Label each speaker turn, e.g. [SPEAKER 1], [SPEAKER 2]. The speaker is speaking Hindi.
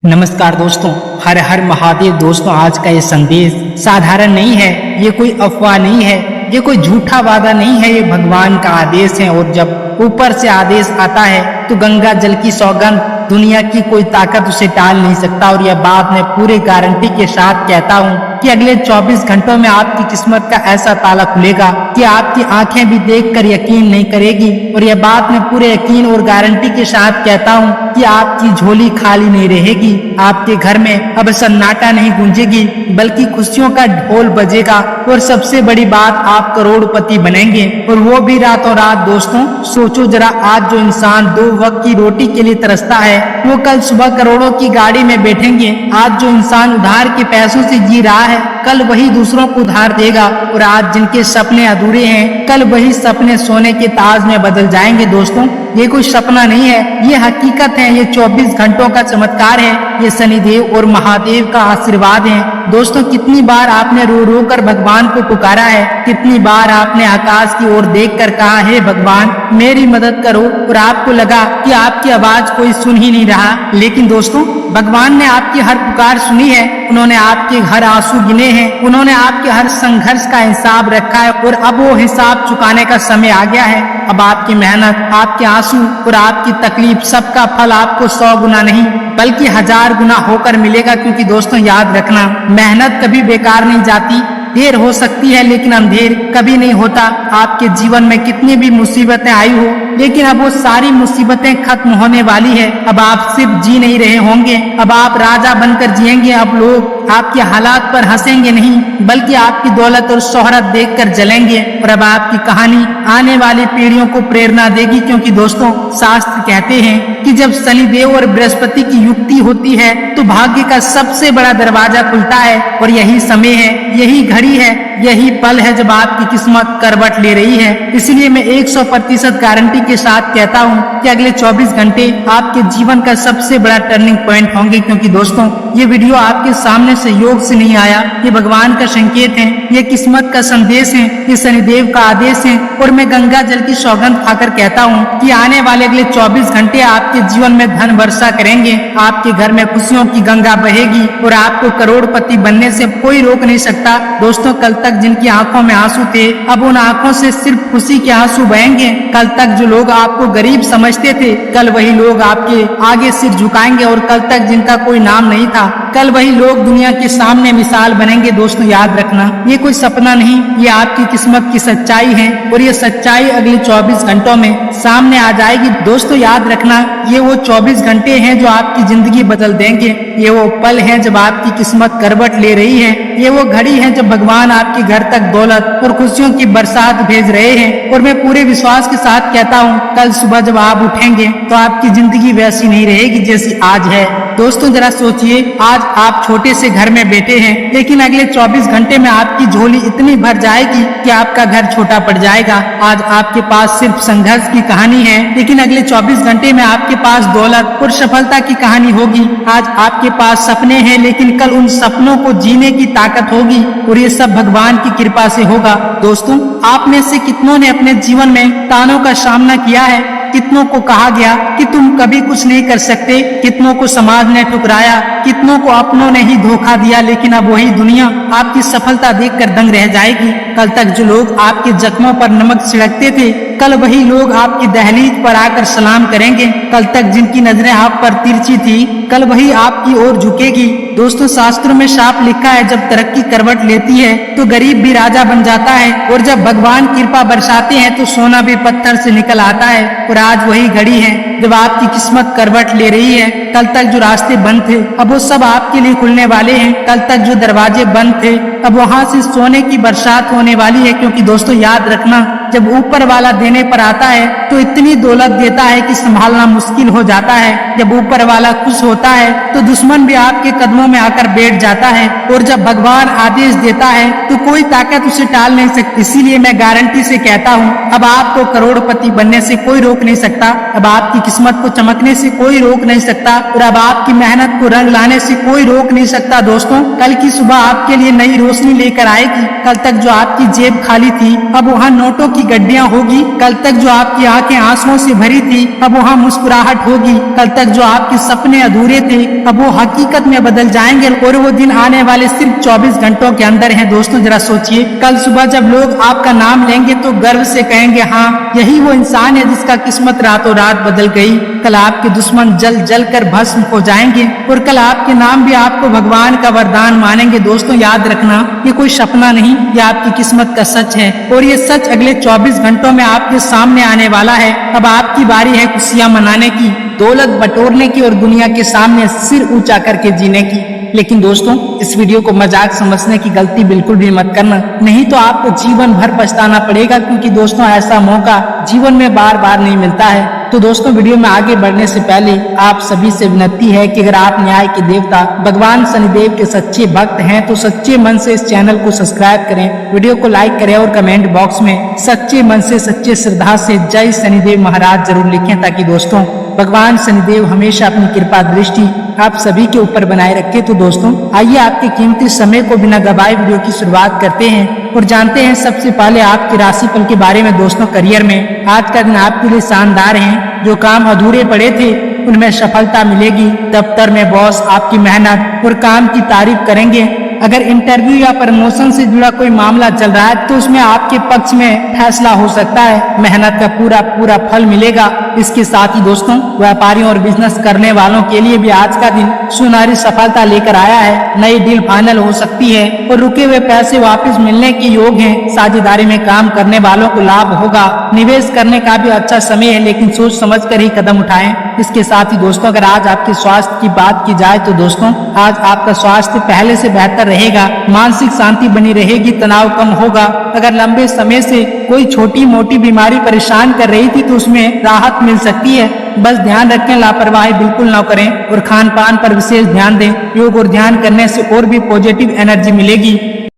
[SPEAKER 1] नमस्कार दोस्तों, हर हर महादेव। दोस्तों, आज का ये संदेश साधारण नहीं है, ये कोई अफवाह नहीं है, ये कोई झूठा वादा नहीं है, ये भगवान का आदेश है। और जब ऊपर से आदेश आता है तो गंगा जल की सौगंध दुनिया की कोई ताकत उसे टाल नहीं सकता। और यह बात मैं पूरे गारंटी के साथ कहता हूँ कि अगले 24 घंटों में आपकी किस्मत का ऐसा ताला खुलेगा कि आपकी आंखें भी देखकर यकीन नहीं करेगी। और यह बात मैं पूरे यकीन और गारंटी के साथ कहता हूँ कि आपकी झोली खाली नहीं रहेगी। आपके घर में अब सन्नाटा नहीं गूंजेगी, बल्कि खुशियों का ढोल बजेगा। और सबसे बड़ी बात, आप करोड़पति बनेंगे, और वो भी रातों रात। दोस्तों, सोचो जरा, आज जो इंसान 2 वक्त की रोटी के लिए तरसता है, वो कल सुबह करोड़ों की गाड़ी में बैठेंगे। आज जो इंसान उधार के पैसों से जी रहा है, कल वही दूसरों को उधार देगा। और आज जिनके सपने अधूरे हैं, कल वही सपने सोने के ताज में बदल जाएंगे। दोस्तों, ये कोई सपना नहीं है, ये हकीकत है, ये 24 घंटों का चमत्कार है, ये शनिदेव और महादेव का आशीर्वाद है। दोस्तों, कितनी बार आपने रो रो कर भगवान को पुकारा है, कितनी बार आपने आकाश की ओर देखकर कहा, हे भगवान मेरी मदद करो, और आपको लगा कि आपकी आवाज कोई सुन ही नहीं रहा। लेकिन दोस्तों, भगवान ने आपकी हर पुकार सुनी है, उन्होंने आपके हर आंसू गिने हैं, उन्होंने आपके हर संघर्ष का हिसाब रखा है। और अब वो हिसाब चुकाने का समय आ गया है। अब आपकी मेहनत, आपके आंसू और आपकी तकलीफ, सबका फल आपको 100 गुना नहीं बल्कि 1000 गुना होकर मिलेगा। क्योंकि दोस्तों, याद रखना, मेहनत कभी बेकार नहीं जाती। देर हो सकती है लेकिन अंधेर कभी नहीं होता। आपके जीवन में कितनी भी मुसीबतें आई हो, लेकिन अब वो सारी मुसीबतें खत्म होने वाली है। अब आप सिर्फ जी नहीं रहे होंगे, अब आप राजा बनकर जिएंगे। अब लोग आपके हालात पर हंसेंगे नहीं, बल्कि आपकी दौलत और शोहरत देखकर जलेंगे। और अब आपकी कहानी आने वाली पीढ़ियों को प्रेरणा देगी। क्योंकि दोस्तों, शास्त्र कहते हैं कि जब शनिदेव और बृहस्पति की युक्ति होती है तो भाग्य का सबसे बड़ा दरवाजा खुलता है। और यही समय है, यही घड़ी है, यही पल है जब आपकी किस्मत करवट ले रही है। इसलिए मैं 100% गारंटी के साथ कहता हूँ कि अगले 24 घंटे आपके जीवन का सबसे बड़ा टर्निंग पॉइंट होंगे। क्योंकि दोस्तों, ये वीडियो आपके सामने सहयोग से नहीं आया, ये भगवान का संकेत है, ये किस्मत का संदेश है, ये शनिदेव का आदेश है। और मैं गंगा जल की सौगंध खाकर कहता हूँ कि आने वाले अगले 24 घंटे आपके जीवन में धन वर्षा करेंगे, आपके घर में खुशियों की गंगा बहेगी, और आपको करोड़पति बनने से कोई रोक नहीं सकता। दोस्तों, कल तक जिनकी आंखों में आंसू थे, अब उन आंखों से सिर्फ खुशी के आंसू बहेंगे। कल तक जो लोग आपको गरीब समझते थे, कल वही लोग आपके आगे सिर झुकाएंगे। और कल तक जिनका कोई नाम नहीं था, कल वही लोग दुनिया के सामने मिसाल बनेंगे। दोस्तों, याद रखना, ये कोई सपना नहीं, ये आपकी किस्मत की सच्चाई है। और ये सच्चाई अगले 24 घंटों में सामने आ जाएगी। दोस्तों, याद रखना, ये वो 24 घंटे हैं जो आपकी जिंदगी बदल देंगे। ये वो पल है जब आपकी किस्मत करवट ले रही है। ये वो घड़ी है जब भगवान आपके घर तक दौलत और खुशियों की बरसात भेज रहे हैं। और मैं पूरे विश्वास के साथ कहता हूँ, कल सुबह जब आप उठेंगे तो आपकी जिंदगी वैसी नहीं रहेगी जैसी आज है। दोस्तों, जरा सोचिए, आज आप छोटे से घर में बैठे हैं, लेकिन अगले 24 घंटे में आपकी झोली इतनी भर जाएगी कि आपका घर छोटा पड़ जाएगा। आज आपके पास सिर्फ संघर्ष की कहानी है, लेकिन अगले 24 घंटे में आपके पास दौलत और सफलता की कहानी होगी। आज आपके पास सपने हैं, लेकिन कल उन सपनों को जीने की ताकत होगी। और ये सब भगवान की कृपा से होगा। दोस्तों, आप में से कितनों ने अपने जीवन में तानों का सामना किया है? कितनों को कहा गया कि तुम कभी कुछ नहीं कर सकते, कितनों को समाज ने ठुकराया, कितनों को अपनों ने ही धोखा दिया। लेकिन अब वही दुनिया आपकी सफलता देखकर दंग रह जाएगी। कल तक जो लोग आपके जख्मों पर नमक छिड़कते थे, कल वही लोग आपकी दहलीज पर आकर सलाम करेंगे। कल तक जिनकी नजरें आप पर तिरछी थी, कल वही आपकी ओर झुकेगी। दोस्तों, शास्त्रों में साफ लिखा है, जब तरक्की करवट लेती है तो गरीब भी राजा बन जाता है, और जब भगवान कृपा बरसाते हैं तो सोना भी पत्थर से निकल आता है। और आज वही घड़ी है जब आपकी किस्मत करवट ले रही है। कल तक जो रास्ते बंद थे, अब वो सब आपके लिए खुलने वाले हैं। कल तक जो दरवाजे बंद थे, अब वहां से सोने की बरसात होने वाली है। क्योंकि दोस्तों, याद रखना, जब ऊपर वाला देने पर आता है तो इतनी दौलत देता है कि संभालना मुश्किल हो जाता है। जब ऊपर वाला खुश होता है तो दुश्मन भी आपके कदमों में आकर बैठ जाता है। और जब भगवान आदेश देता है तो कोई ताकत उसे टाल नहीं सकती। इसीलिए मैं गारंटी से कहता हूँ, अब आपको करोड़पति बनने से कोई रोक नहीं सकता। अब आपकी किस्मत को चमकने से कोई रोक नहीं सकता और अब आपकी मेहनत को रंग लाने से कोई रोक नहीं सकता। दोस्तों, कल की सुबह आपके लिए नई रोशनी लेकर आएगी। कल तक जो आपकी जेब खाली थी, अब वहाँ नोटों की गड्डियाँ होगी। कल तक जो आपकी आंखें आंसुओं से भरी थी, अब वहाँ मुस्कुराहट होगी। कल तक जो आपके सपने अधूरे थे, अब वो हकीकत में बदल जाएंगे और वो दिन आने वाले सिर्फ 24 घंटों के अंदर है। दोस्तों, जरा सोचिए, कल सुबह जब लोग आपका नाम लेंगे तो गर्व से कहेंगे, हाँ, यही वो इंसान है जिसका किस्मत रातों रात बदल गई। कल आपके दुश्मन जल जल कर भस्म हो जाएंगे और कल आपके नाम भी आपको भगवान का वरदान मानेंगे। दोस्तों, याद रखना, ये कोई सपना नहीं, ये आपकी किस्मत का सच है और ये सच अगले 24 घंटों में आपके सामने आने वाला है। अब आपकी बारी है खुशियां मनाने की, दौलत बटोरने की और दुनिया के सामने सिर ऊंचा करके जीने की। लेकिन दोस्तों, इस वीडियो को मजाक समझने की गलती बिल्कुल भी मत करना, नहीं तो आपको जीवन भर पछताना पड़ेगा, क्योंकि दोस्तों ऐसा मौका जीवन में बार बार नहीं मिलता है। तो दोस्तों, वीडियो में आगे बढ़ने से पहले आप सभी से विनती है कि अगर आप न्याय के देवता भगवान शनिदेव के सच्चे भक्त हैं तो सच्चे मन से इस चैनल को सब्सक्राइब करें, वीडियो को लाइक करें और कमेंट बॉक्स में सच्चे मन से सच्चे श्रद्धा से जय शनिदेव महाराज जरूर लिखें, ताकि दोस्तों भगवान शनिदेव हमेशा अपनी कृपा दृष्टि आप सभी के ऊपर बनाए रखे। तो दोस्तों, आइए आपके कीमती समय को बिना गवाए वीडियो की शुरुआत करते हैं और जानते हैं सबसे पहले आपके राशिफल के बारे में। दोस्तों, करियर में आज का दिन आपके लिए शानदार है। जो काम अधूरे पड़े थे उनमें सफलता मिलेगी। दफ्तर में बॉस आपकी मेहनत और काम की तारीफ करेंगे। अगर इंटरव्यू या प्रमोशन से जुड़ा कोई मामला चल रहा है तो उसमें आपके पक्ष में फैसला हो सकता है। मेहनत का पूरा फल मिलेगा। इसके साथ ही दोस्तों, व्यापारियों और बिजनेस करने वालों के लिए भी आज का दिन सुनहरी सफलता लेकर आया है। नई डील फाइनल हो सकती है और रुके हुए पैसे वापस मिलने के योग हैं। साझेदारी में काम करने वालों को लाभ होगा। निवेश करने का भी अच्छा समय है, लेकिन सोच समझ कर ही कदम उठाएं। इसके साथ ही दोस्तों, अगर आज आपके स्वास्थ्य की बात की जाए तो दोस्तों, आज आपका स्वास्थ्य पहले से बेहतर रहेगा। मानसिक शांति बनी रहेगी, तनाव कम होगा। अगर लंबे समय से कोई छोटी मोटी बीमारी परेशान कर रही थी तो उसमें राहत मिल सकती है। बस ध्यान रखें, लापरवाही बिल्कुल न करें और खान पान पर विशेष ध्यान दें। योग और ध्यान करने से और भी पॉजिटिव एनर्जी मिलेगी।